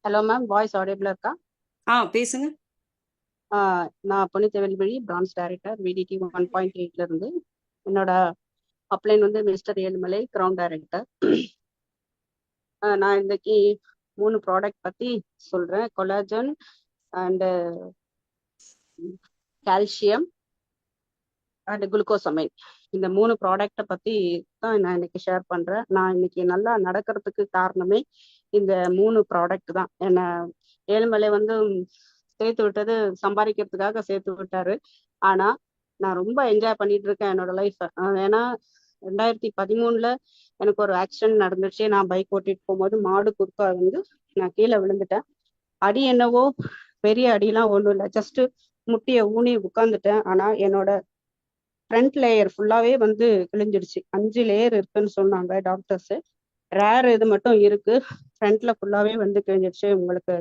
Hello ma'am, voice ஆடியபிளா இருக்கா? பேசுங்க. நான் புனித வெல்வழி, பிரான்ச் டைரக்டர் விடிடி 1.8ல இருந்து. என்னோட அப்ளைன் வந்து மிஸ்டர் ஏழுமலை, கிரவுண்ட் டைரக்டர். நான் இன்னைக்கு 3 ப்ராடக்ட் பத்தி சொல்றேன். Collagen and calcium and glucosamine. இந்த 3 ப்ராடக்டை பத்தி தான் நான் இன்னைக்கு ஷேர் பண்றேன். நான் இன்னைக்கு நல்லா நடக்கிறதுக்கு காரணமே இந்த 3 ப்ராடக்ட் தான். என்ன ஏழுமலை வந்து சேர்த்து விட்டது சம்பாதிக்கிறதுக்காக சேர்த்து விட்டாரு. ஆனா நான் ரொம்ப என்ஜாய் பண்ணிட்டு இருக்கேன் என்னோட லைஃப். ஏன்னா 2013 எனக்கு ஒரு ஆக்சிடென்ட் நடந்துச்சு. நான் பைக் ஓட்டிட்டு போகும்போது மாடு குறுக்கா வந்து நான் கீழே விழுந்துட்டேன். அடி என்னவோ பெரிய அடியெல்லாம் ஒண்ணும் இல்லை, ஜஸ்ட் முட்டியை ஊனி உட்காந்துட்டேன். ஆனா என்னோட ஃப்ரண்ட் லேயர் ஃபுல்லாவே வந்து கிழிஞ்சிடுச்சு. 5 லேயர் இருக்குன்னு சொன்னாங்க டாக்டர்ஸ். ரேர் இது மட்டும் இருக்கு, ஃப்ரண்ட்ல ஃபுல்லாவே வந்து கிழிஞ்சிடுச்சு. உங்களுக்கு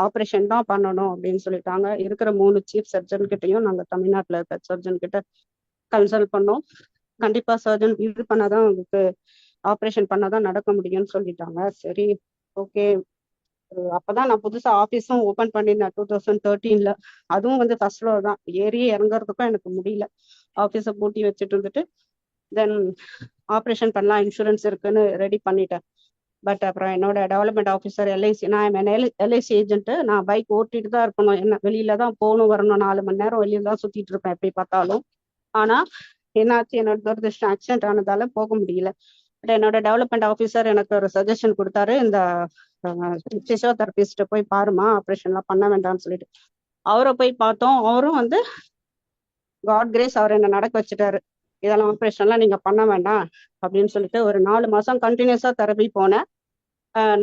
ஆப்ரேஷன் தான் பண்ணணும் அப்படின்னு சொல்லிட்டாங்க. இருக்கிற 3 சீஃப் சர்ஜன் கிட்டையும் நாங்க தமிழ்நாட்டில் இருக்க சர்ஜன் கிட்ட கன்சல்ட் பண்ணோம். கண்டிப்பா சர்ஜன் இது பண்ணாதான் உங்களுக்கு ஆப்ரேஷன் பண்ணாதான் நடக்க முடியும்னு சொல்லிட்டாங்க. சரி, ஓகே. அப்பதான் நான் புதுசா ஆபீஸும் ஓபன் பண்ணியிருந்தேன் 2013ல. அதுவும் வந்து ஃபர்ஸ்ட் ஃப்ளோர் தான், ஏறி இறங்குறதுக்கும் எனக்கு முடியல. ஆபீஸை பூட்டி வச்சுட்டு இருந்துட்டு தென் ஆப்ரேஷன் பண்ணலாம், இன்சூரன்ஸ் இருக்குன்னு ரெடி பண்ணிட்டேன். பட் அப்புறம் என்னோட டெவலப்மெண்ட் ஆஃபீஸர் எல்ஐசி, நான் எல்ஐசி ஏஜென்ட், நான் பைக் ஓட்டிட்டு தான் இருக்கணும், என்ன வெளியில தான் போகணும் வரணும், 4 மணி நேரம் வெளியில தான் சுத்திட்டு இருப்பேன் எப்படி பார்த்தாலும். ஆனா என்னாச்சு, என்னோட துரதிருஷ்டம் ஆக்சிடென்ட் ஆனதால போக முடியல. பட் என்னோட டெவலப்மெண்ட் ஆஃபீஸர் எனக்கு ஒரு சஜஷன் கொடுத்தாரு, இந்த பிசியோதெரபிஸ்ட போய் பாருமா, ஆப்ரேஷன்லாம் பண்ண வேண்டாம்னு சொல்லிட்டு. அவரை போய் பார்த்தோம். அவரும் வந்து காட் கிரேஸ், அவர் என்ன நடக்க வச்சுட்டாரு. இதெல்லாம் ஆப்ரேஷன்லாம் நீங்க பண்ண வேண்டாம் அப்படின்னு சொல்லிட்டு ஒரு 4 மாசம் கண்டினியூஸா தெரப்பி போனேன்.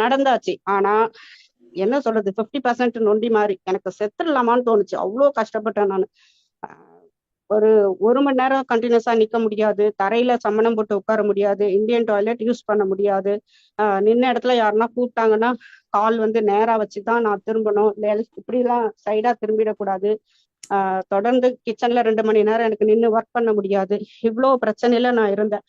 நடந்தாச்சு. ஆனா என்ன சொல்றது, 50% நொண்டி மாதிரி எனக்கு செத்துடலாமான்னு தோணுச்சு. அவ்வளோ கஷ்டப்பட்டேன் நான். ஒரு 1 மணி நேரம் கண்டினியூஸா நிக்க முடியாது, தரையில சம்மணம் போட்டு உட்கார முடியாது, இந்தியன் டாய்லெட் யூஸ் பண்ண முடியாது. நின்ன இடத்துல யாருன்னா கூப்பிட்டாங்கன்னா கால் வந்து நேரா வச்சுதான் நான் திரும்பணும், இப்படிலாம் சைடா திரும்பிடக்கூடாது. தொடர்ந்து கிச்சன்ல 2 மணி நேரம் எனக்கு நின்று ஒர்க் பண்ண முடியாது. இவ்வளோ பிரச்சனையில நான் இருந்தேன்.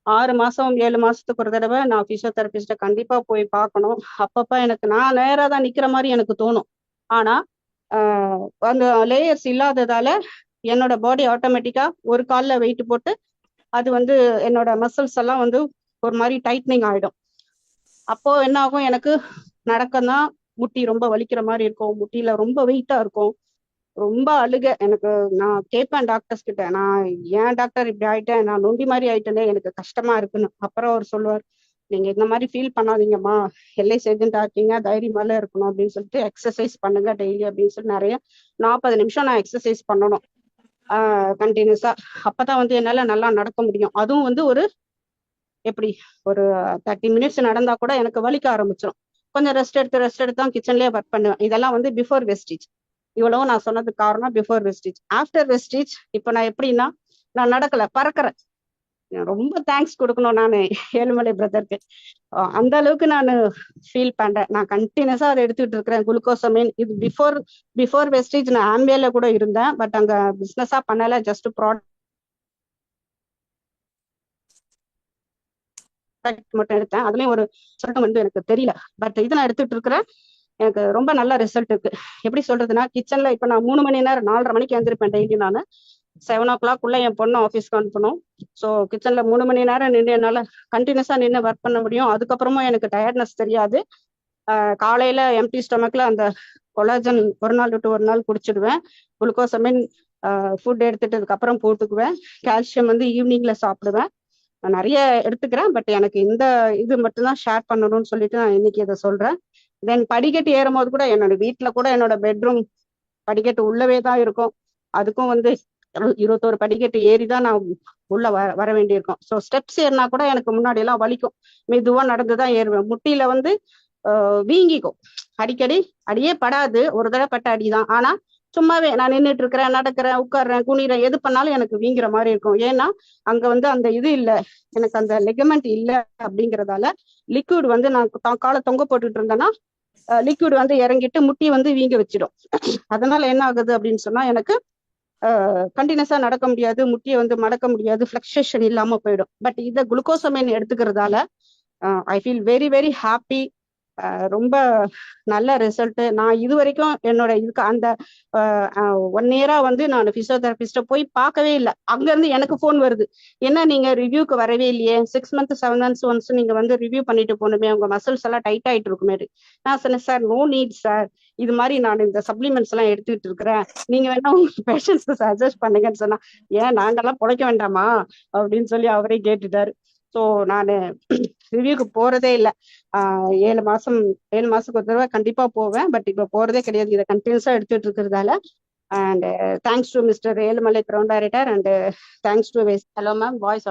6 மாசம் 7 மாசத்துக்கு ஒரு தடவை நான் பிசியோதெரபிஸ்ட கண்டிப்பா போய் பார்க்கணும். அப்பப்ப எனக்கு நான் நேரா தான் நிக்கிற மாதிரி எனக்கு தோணும். ஆனா அந்த லேயர்ஸ் இல்லாததால என்னோட பாடி ஆட்டோமேட்டிக்கா ஒரு கால்ல வெயிட் போட்டு அது வந்து என்னோட மசில்ஸ் எல்லாம் வந்து ஒரு மாதிரி டைட்னிங் ஆயிடும். அப்போ என்ன ஆகும், எனக்கு நடக்கதான் முட்டி ரொம்ப வலிக்கிற மாதிரி இருக்கும், முட்டியில ரொம்ப வெயிட்டா இருக்கும், ரொம்ப அழுக. எனக்கு நான் கேட்பேன் டாக்டர்ஸ் கிட்ட, நான் ஏன் டாக்டர் இப்படி ஆயிட்டேன், நான் நொண்டி மாதிரி ஆயிட்டேனே, எனக்கு கஷ்டமா இருக்குன்னு. அப்புறம் அவர் சொல்லுவார், நீங்க இந்த மாதிரி ஃபீல் பண்ணாதீங்கம்மா, எல்ஐசி ஏஜென்டா இருக்கீங்க, தைரியமால இருக்கணும் அப்படின்னு சொல்லிட்டு எக்ஸசைஸ் பண்ணுங்க டெய்லி அப்படின்னு சொல்லி நிறைய 40 நிமிஷம் நான் எக்ஸசைஸ் பண்ணணும் கண்டினியூஸா. அப்பதான் வந்து என்னால நல்லா நடக்க முடியும். அதுவும் வந்து ஒரு எப்படி ஒரு 30 மினிட்ஸ் நடந்தா கூட எனக்கு வலிக்க ஆரம்பிச்சிடும். கொஞ்சம் ரெஸ்ட் எடுத்து தான் கிச்சன்லயே ஒர்க் பண்ணுவேன். இதெல்லாம் வந்து பிஃபோர் வெஸ்டேஜ். இவ்வளவு நான் சொன்னதுக்கு காரணம் பிஃபோர் வெஸ்டேஜ். ஆஃப்டர் வெஸ்டேஜ் இப்ப நான் எப்படின்னா, நான் நடக்கல, பறக்கிறேன். ரொம்ப தேங்க்ஸ் கொடுக்கணும் நான் ஏழுமலை பிரதருக்கு. அந்த அளவுக்கு நான் ஃபீல் பண்றேன். நான் கண்டினியூஸா அதை எடுத்துட்டு இருக்கிறேன், குளுக்கோசமைன். இது பிஃபோர் வெஸ்டேஜ் நான் ஆம்பியர்ல கூட இருந்தேன், பட் அங்க பிசினஸா பண்ணல, ஜஸ்ட் ப்ராடக்ட் மட்டும் எடுத்தேன். அதுலயும் ஒரு சொல்லிட்டு வந்து எனக்கு தெரியல, பட் இது நான் எடுத்துட்டு இருக்கிறேன். எனக்கு ரொம்ப நல்ல ரிசல்ட் இருக்கு. எப்படி சொல்றதுன்னா, கிச்சன்ல இப்ப நான் 3 மணி நேரம் 4:30 மணிக்கு எழுந்திருப்பேன் டெய்லி. நான் 7 o'clock என் பொண்ணு ஆஃபீஸ்க்கு அனுப்பணும். ஸோ கிச்சன்ல 3 மணி நேரம் நின்று என்னால கண்டினியூஸா நின்று ஒர்க் பண்ண முடியும். அதுக்கப்புறமா எனக்கு டயர்ட்னஸ் தெரியாது. காலையில எம்டி ஸ்டொமக்ல அந்த கொலாஜன் ஒரு நாள் விட்டு ஒரு நாள் குடிச்சிடுவேன். குளுக்கோசமின் ஃபுட் எடுத்துட்டதுக்கு அப்புறம் போட்டுக்குவேன். கால்சியம் வந்து ஈவினிங்ல சாப்பிடுவேன். நான் நிறைய எடுத்துக்கிறேன், பட் எனக்கு இந்த இது மட்டும்தான் ஷேர் பண்ணணும்னு சொல்லிட்டு நான் இன்னைக்கு இதை சொல்றேன். தென் படிக்கட்டு ஏறும் போது கூட, என்னோட வீட்டுல கூட என்னோட பெட்ரூம் படிக்கட்டு உள்ளவே தான் இருக்கும். அதுக்கும் வந்து 21 படிக்கட்டு ஏறிதான் நான் உள்ள வர வேண்டியிருக்கும். ஸோ ஸ்டெப்ஸ் ஏறினா கூட எனக்கு முன்னாடி எல்லாம் வலிக்கும். மெதுவா நடந்துதான் ஏறுவேன். முட்டியில வந்து வீங்கிக்கும். அடிக்கடி அடியே படாது, ஒரு தடவை பட்ட அடிதான். ஆனா சும்மாவே நான் நின்றுட்டு இருக்கிறேன், நடக்கிறேன், உட்கார்றேன், குனிறேன், எது பண்ணாலும் எனக்கு வீங்குற மாதிரி இருக்கும். ஏன்னா அங்க வந்து அந்த இது இல்லை, எனக்கு அந்த லெகமெண்ட் இல்லை. அப்படிங்கறதால லிக்விட் வந்து நான் காலை தொங்க போட்டுட்டு இருந்தேன்னா லிக்விட் வந்து இறங்கிட்டு முட்டி வந்து வீங்க வச்சிடும். அதனால என்ன ஆகுது அப்படின்னு சொன்னா, எனக்கு கண்டினியூஸா நடக்க முடியாது, முட்டியை வந்து மடக்க முடியாது, ஃபிளக்சுவேஷன் இல்லாம போயிடும். பட் இதை குளுக்கோசமைன் எடுத்துக்கிறதால I feel very very happy. ரொம்ப நல்ல ரிசல்ட். நான் இது வரைக்கும் என்னோட இதுக்கு அந்த 1 இயரா வந்து நான் பிசியோதெரபிஸ்ட போய் பார்க்கவே இல்லை. அங்கிருந்து எனக்கு ஃபோன் வருது, என்ன நீங்க ரிவ்யூக்கு வரவே இல்லையே, 6 மந்த்ஸ் 7 மந்த்ஸ் ஒன்ஸ் நீங்க வந்து ரிவ்யூ பண்ணிட்டு போகணுமே, உங்க மசில்ஸ் எல்லாம் டைட் ஆயிட்டு இருக்குமே. நான் சொன்னேன், சார் நோ நீட் சார், இது மாதிரி நான் இந்த சப்ளிமெண்ட்ஸ் எல்லாம் எடுத்துக்கிட்டு இருக்கிறேன், நீங்க வேணா உங்க பேஷண்ட்ஸ்க்கு சஜஸ்ட் பண்ணுங்கன்னு சொன்னா, ஏன் நாங்கெல்லாம் பொழைக்க வேண்டாமா அப்படின்னு சொல்லி அவரே கேட்டுட்டாரு. ஸோ நான் ரிவ்யூக்கு போறதே இல்லை. 7 மாசத்துக்கு ஒரு தடவை கண்டிப்பா போவேன், பட் இப்ப போறதே கிடையாது, இதை கண்டினியூஸா எடுத்துட்டு இருக்கிறதால. And thanks to mister Ezhumalai ground director, and thanks to hello ma'am, voice